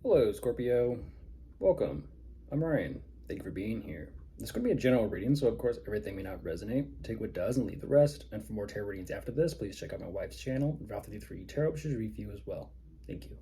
Hello, Scorpio. Welcome. I'm Ryan. Thank you for being here. This is going to be a general reading, so of course everything may not resonate. Take what does and leave the rest. And for more tarot readings after this, please check out my wife's channel, Val53 Tarot, which is a review as well. Thank you.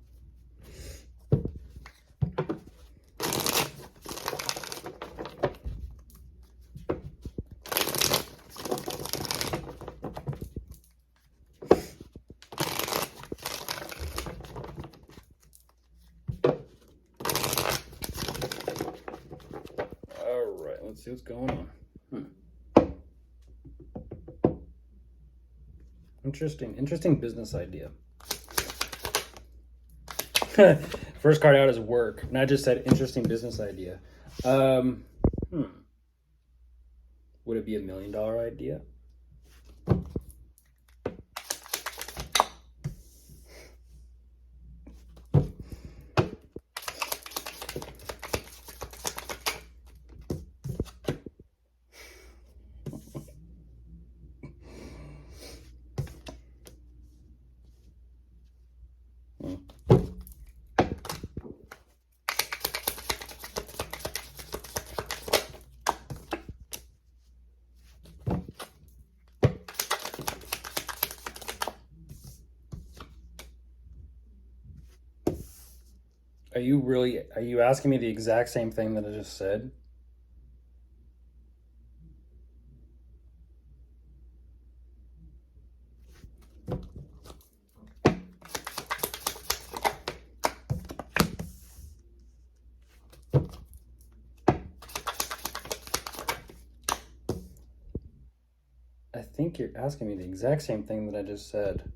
All right, let's see what's going on. Interesting business idea. First card out is work, and I just said interesting business idea. Would it be $1 million idea? Are you asking me the exact same thing that I just said? I think you're asking me the exact same thing that I just said.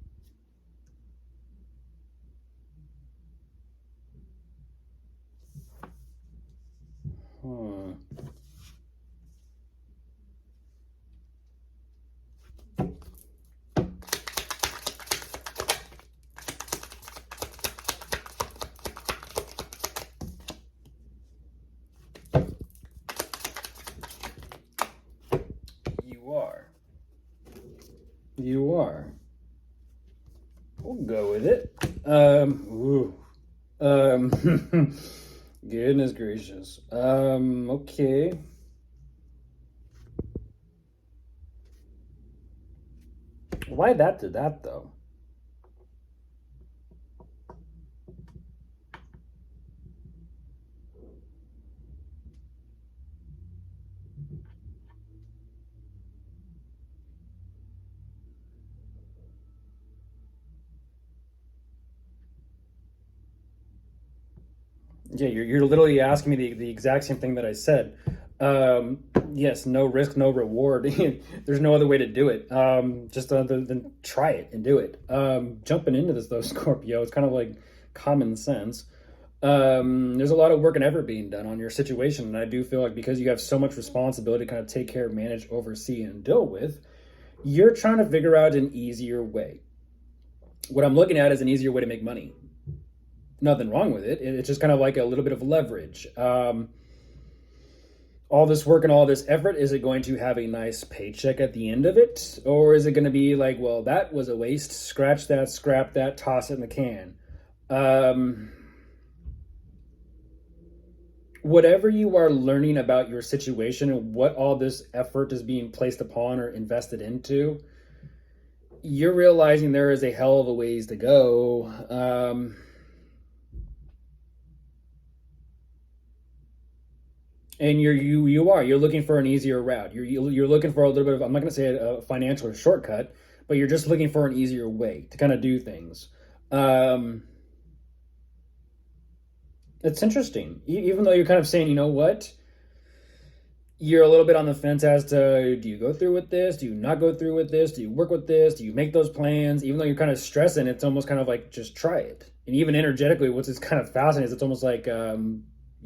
You are. We'll go with it. Goodness gracious. Okay. Why that to that though? Yeah, you're literally asking me the exact same thing that I said. Yes, no risk, no reward. There's no other way to do it. Just other than try it and do it. Jumping into this though, Scorpio, it's kind of like common sense. There's a lot of work and effort being done on your situation, and I do feel like because you have so much responsibility to kind of take care, manage, oversee, and deal with, you're trying to figure out an easier way. What I'm looking at is an easier way to make money. Nothing wrong with it. It's just kind of like a little bit of leverage. All this work and all this effort, is it going to have a nice paycheck at the end of it? Or is it going to be like, well, that was a waste, scratch that, scrap that, toss it in the can? Whatever you are learning about your situation and what all this effort is being placed upon or invested into, you're realizing there is a hell of a ways to go. And you're looking for an easier route. You're looking for a little bit of, I'm not going to say a financial shortcut, but you're just looking for an easier way to kind of do things. It's interesting, even though you're kind of saying, you know what, you're a little bit on the fence as to, do you go through with this? Do you not go through with this? Do you work with this? Do you make those plans? Even though you're kind of stressing, it's almost kind of like, just try it. And even energetically, what's is kind of fascinating is it's almost like,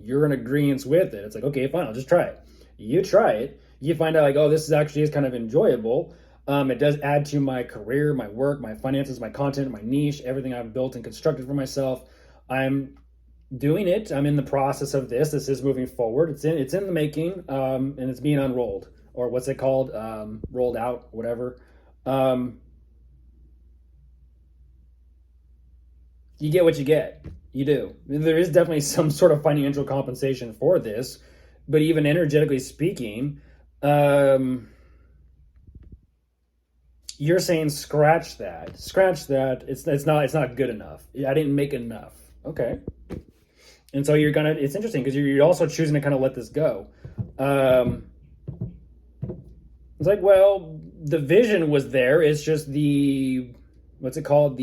you're in agreement with it. It's like, okay, fine, I'll just try it. You try it, you find out like, oh, this is kind of enjoyable. It does add to my career, my work, my finances, my content, my niche, everything I've built and constructed for myself. I'm doing it. I'm in the process of this. This is moving forward. It's in the making, and it's being unrolled, or what's it called? Rolled out, whatever. You get what you get. You do. There is definitely some sort of financial compensation for this, but even energetically speaking, you're saying scratch that. Scratch that. It's not good enough. I didn't make enough. Okay. And so it's interesting because you're also choosing to kind of let this go. It's like, well, the vision was there. It's just what's it called?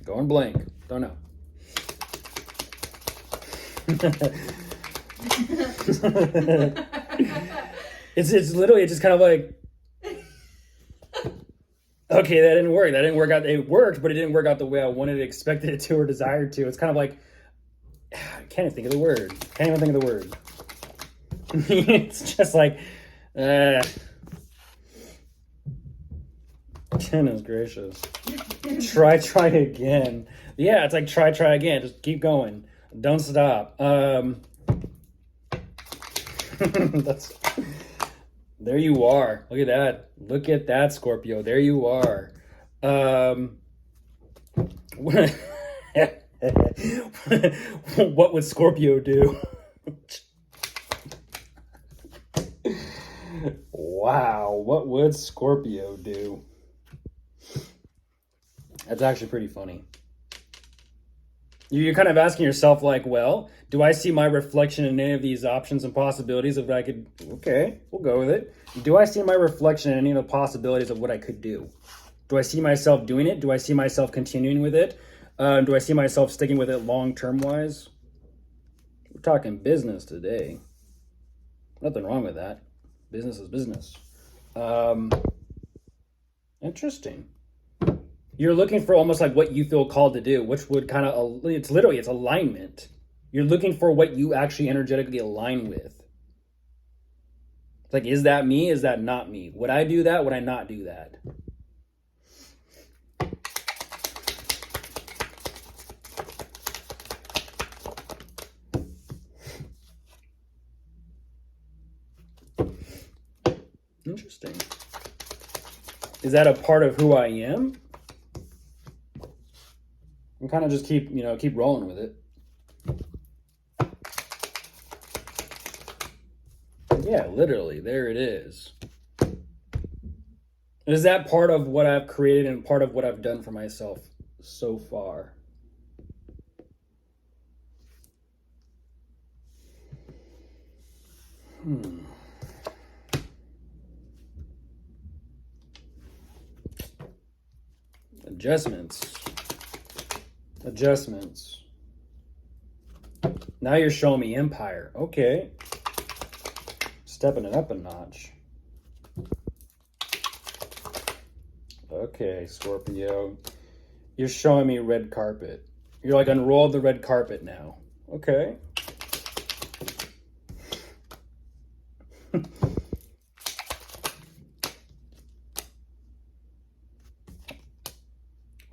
Going blank. Don't know. It's literally just kind of like, okay, that didn't work. That didn't work out. It worked, but it didn't work out the way I wanted, expected it to, or desired to. It's kind of like, I can't even think of the word. Can't even think of the word. It's just like, goodness gracious. Try again. Yeah, it's like try again. Just keep going. Don't stop. That's there you are. Look at that. Look at that, Scorpio. There you are. What would Scorpio do? Wow, what would Scorpio do? That's actually pretty funny. You're kind of asking yourself, like, well, do I see my reflection in any of these options and possibilities of what I could... Okay, we'll go with it. Do I see my reflection in any of the possibilities of what I could do? Do I see myself doing it? Do I see myself continuing with it? Do I see myself sticking with it long-term wise? We're talking business today. Nothing wrong with that. Business is business. Interesting. You're looking for almost like what you feel called to do, which would kind of, it's alignment. You're looking for what you actually energetically align with. It's like, is that me? Is that not me? Would I do that? Would I not do that? Interesting. Is that a part of who I am? And kind of just keep rolling with it. Yeah, literally, there it is. Is that part of what I've created and part of what I've done for myself so far? Adjustments. Now you're showing me empire. Okay. Stepping it up a notch. Okay, Scorpio. You're showing me red carpet. You're like, unroll the red carpet now. Okay.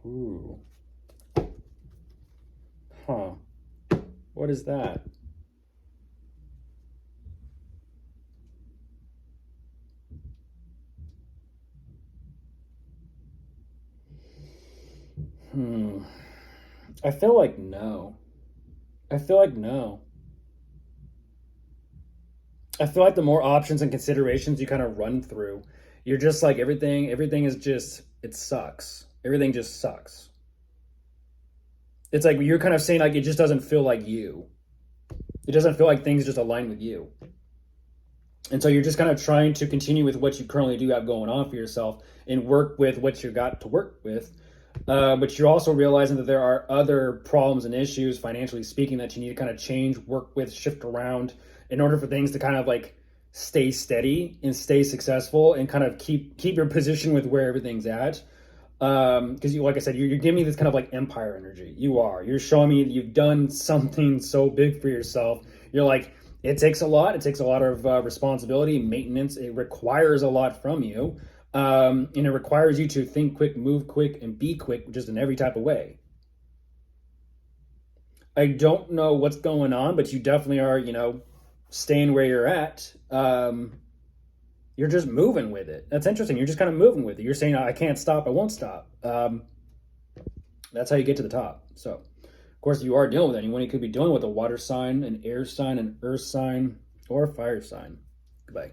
Ooh. Huh. What is that? I feel like no. I feel like the more options and considerations you kind of run through, you're just like, everything is just, it sucks. Everything just sucks. It's like you're kind of saying, like, it just doesn't feel like you. It doesn't feel like things just align with you. And so you're just kind of trying to continue with what you currently do have going on for yourself and work with what you got to work with. But you're also realizing that there are other problems and issues, financially speaking, that you need to kind of change, work with, shift around in order for things to kind of like stay steady and stay successful and kind of keep your position with where everything's at. Because like I said, you're giving me this kind of like empire energy. You're showing me that you've done something so big for yourself. You're like, it takes a lot. It takes a lot of responsibility, maintenance. It requires a lot from you. And it requires you to think quick, move quick, and be quick, just in every type of way. I don't know what's going on, but you definitely are, staying where you're at. You're just moving with it. That's interesting. You're just kind of moving with it. You're saying, I can't stop. I won't stop. That's how you get to the top. So, of course, you are dealing with anyone. You could be dealing with a water sign, an air sign, an earth sign, or a fire sign. Goodbye.